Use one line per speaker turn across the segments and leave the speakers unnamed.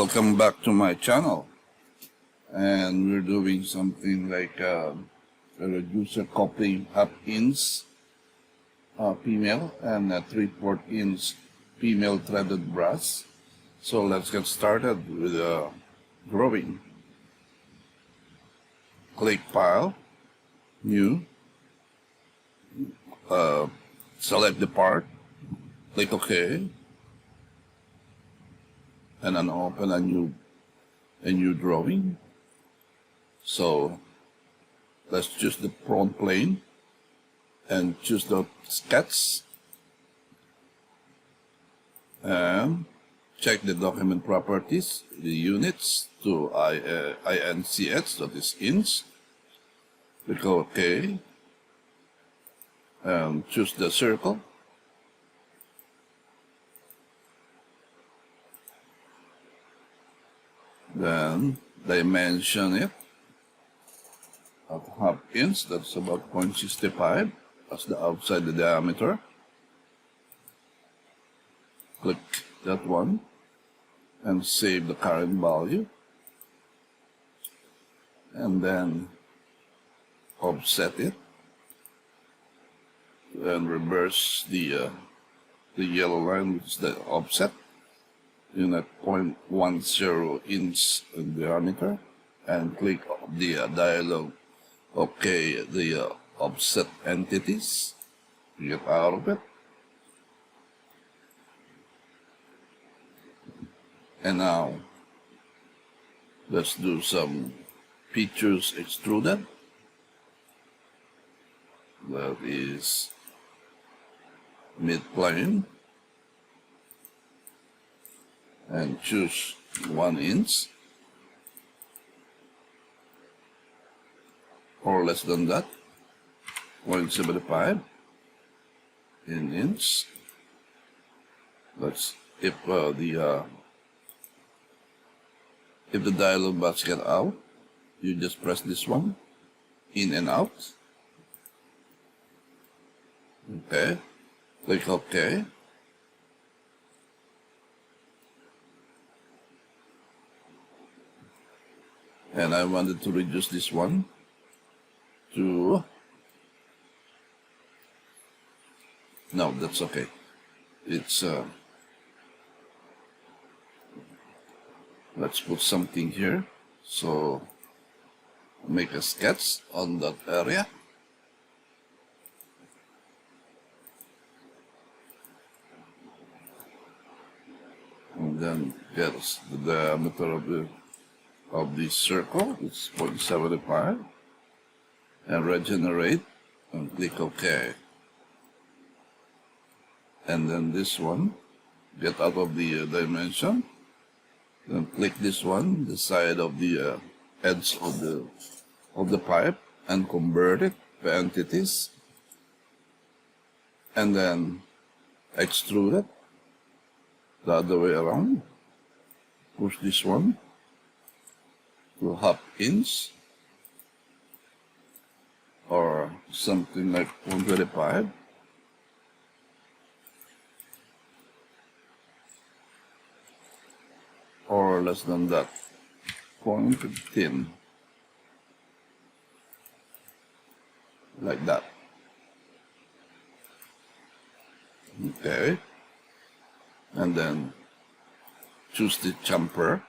Welcome back to my channel, and we're doing something like a reducer coupling half-inch female and a 3/4 inch female threaded brass. So let's get started with drawing. Click File, New, select the part, click OK, and then open a new drawing. So let's choose the front plane and choose the sketch, and check the document properties, the units to INCH, that is inch. Click OK, and choose the circle. Then dimension it at half-inch, that's about 0.65 as the outside the diameter. Click that one and save the current value, and then offset it and reverse the yellow line, which is the offset, in at 0.10 inch in diameter, and click the dialog OK the offset entities, get out of it. And now let's do some features extruded. That is mid-plane, and choose 1 inch or less than that, 0.75 in inch. That's if the dialog box get out, you just press this one, in and out. Okay, click OK. And I wanted to reduce this one to, no, that's okay. It's let's put something here. So make a sketch on that area. And then get the diameter of this circle, it's 0.75, and regenerate, and click OK. And then this one, get out of the dimension, then click this one, the side of the edge of the pipe, and convert it to entities, and then extrude it the other way around. Push this one to half-inch or something like 125, or less than that, 0.15, like that. Okay, and then choose the chamfer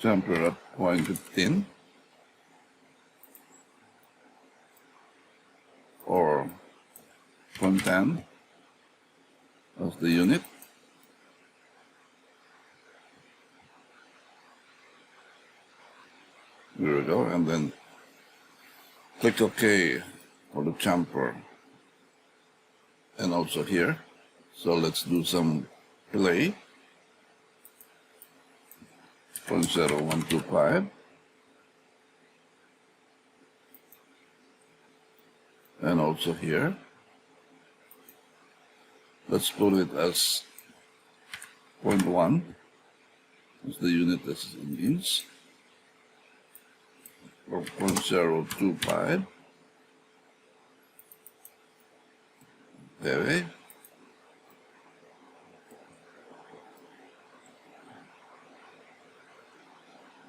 at 0.15 or 0.10 as the unit. There we go, and then click OK for the chamfer, and also here. So let's do some play. 0.0125, and also here. Let's put it as 0.1 as the unit that's in inch, or 0.025. Okay.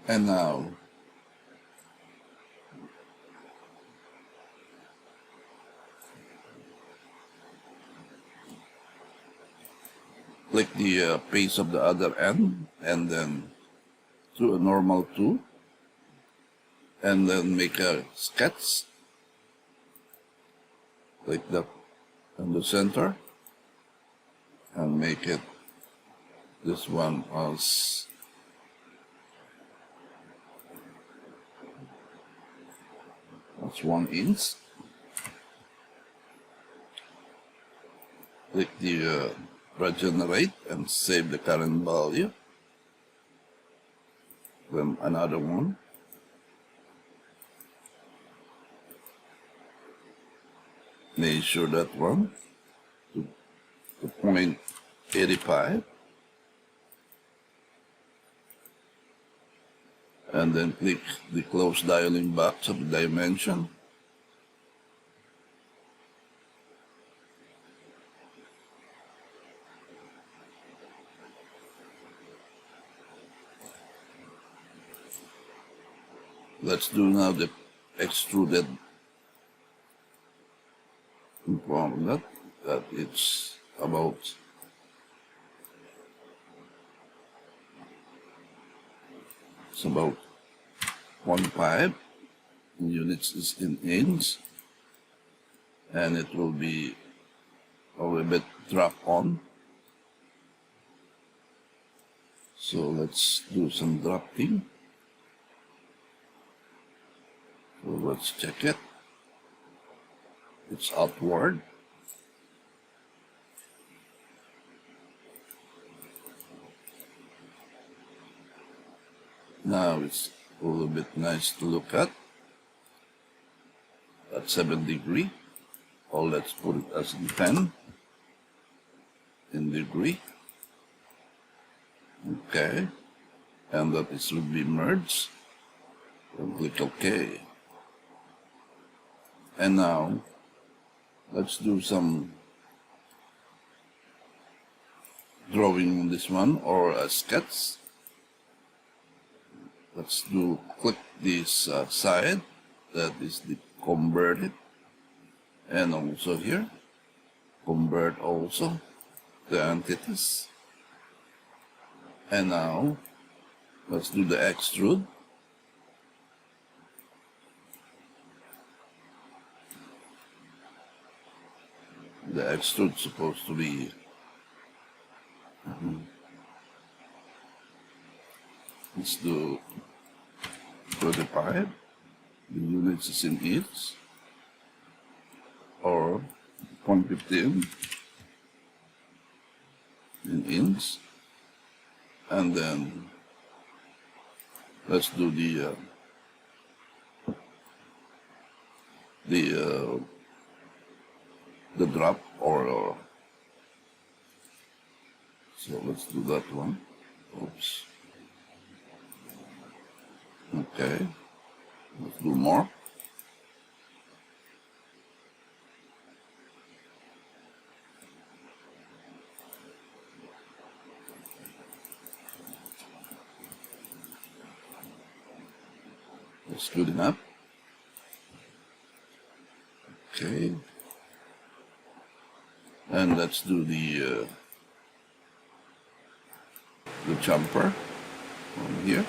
And now click the face of the other end and then do a normal 2 and then make a sketch like that in the center and make it this one as that's 1 inch. Click the regenerate and save the current value. Then another one. Measure that one to 0.85 and then click the close dialing box of the dimension. Let's do now the extruded. Inform that it's about it's about 0.5 units is in inch, and it will be a little bit drop on. So let's do some dropping. So let's check it. It's outward. Now it's a little bit nice to look at 7 degree, or let's put it as 10 in degree. Okay, and that it should be merged. And click OK. And now let's do some drawing on this one, or a sketch. Let's click this side, that is the converted, and also here, convert also the entities. And now let's do the extrude. The extrude is supposed to be let's do 35. The units is in inch, or 0.15 in inch, and then let's do the drop, or so let's do that one. Oops. Okay, let's do more. That's good enough. Okay, and let's do the jumper on here.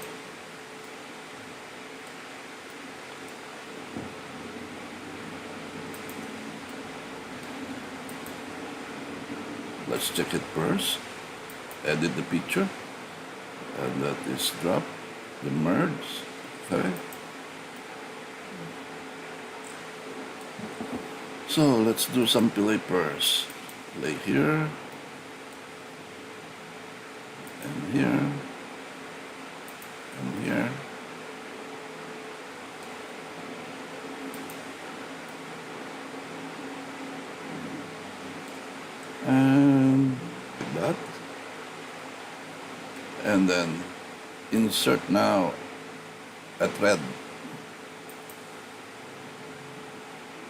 Let's check it first. Edit the picture, and that is drop the merge. Okay. So let's do some play first. Play here, and here, and here. And like that. And then insert now a thread.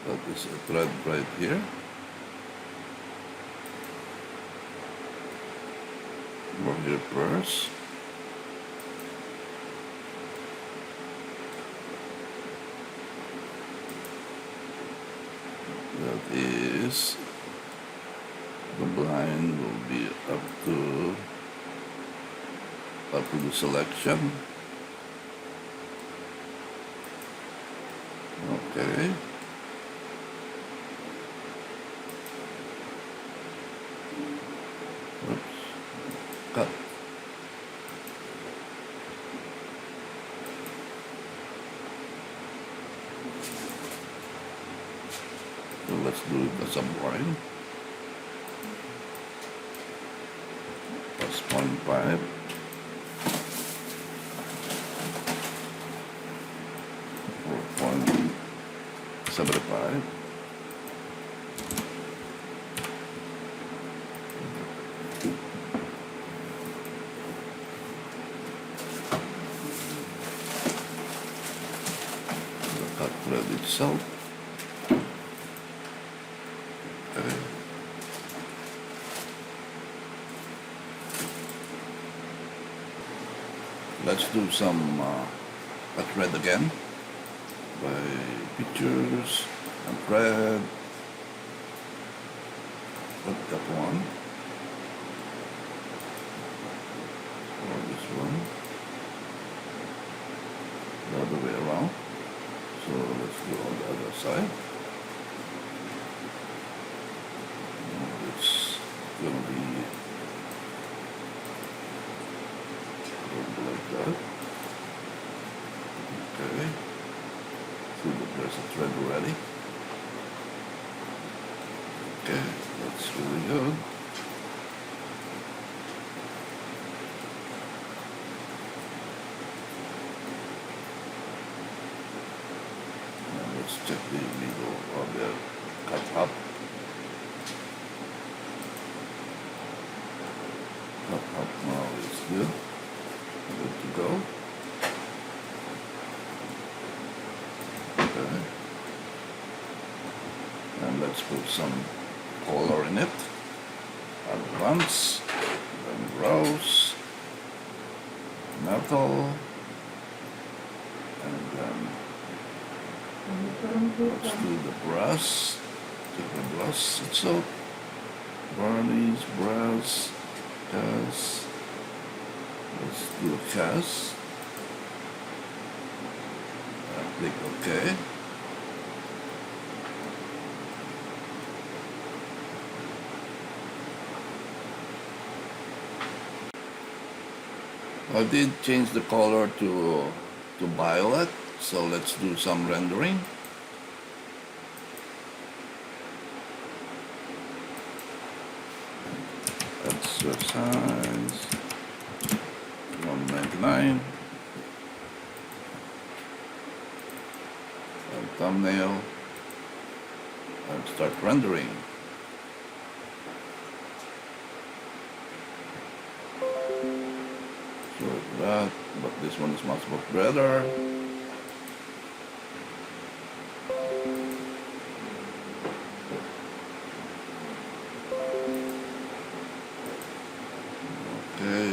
That is a thread right here. Go here first. That is, the blind will be up to the selection. Okay. Oops. Cut. So let's do it as a blind. Plus 0.5. 4.75. The cut thread itself. Okay. Let's do some cut thread again by pictures and thread. Put that one or this one the other way around. So let's do on the other side. It's gonna be like that. Okay. See that there's a thread already. Okay, that's really good. Now let's check the middle of the cut up. Cut up now is good. Good to go. Okay. And let's put some color in it. Advance, then browse, metal, and then let's do the brass. Take the brass itself. Varnish, brass, cast. Let's do a cast. And click OK. I did change the color to violet, so let's do some rendering. Exercise 199 and thumbnail and start rendering. So that, but this one is much more better. Okay.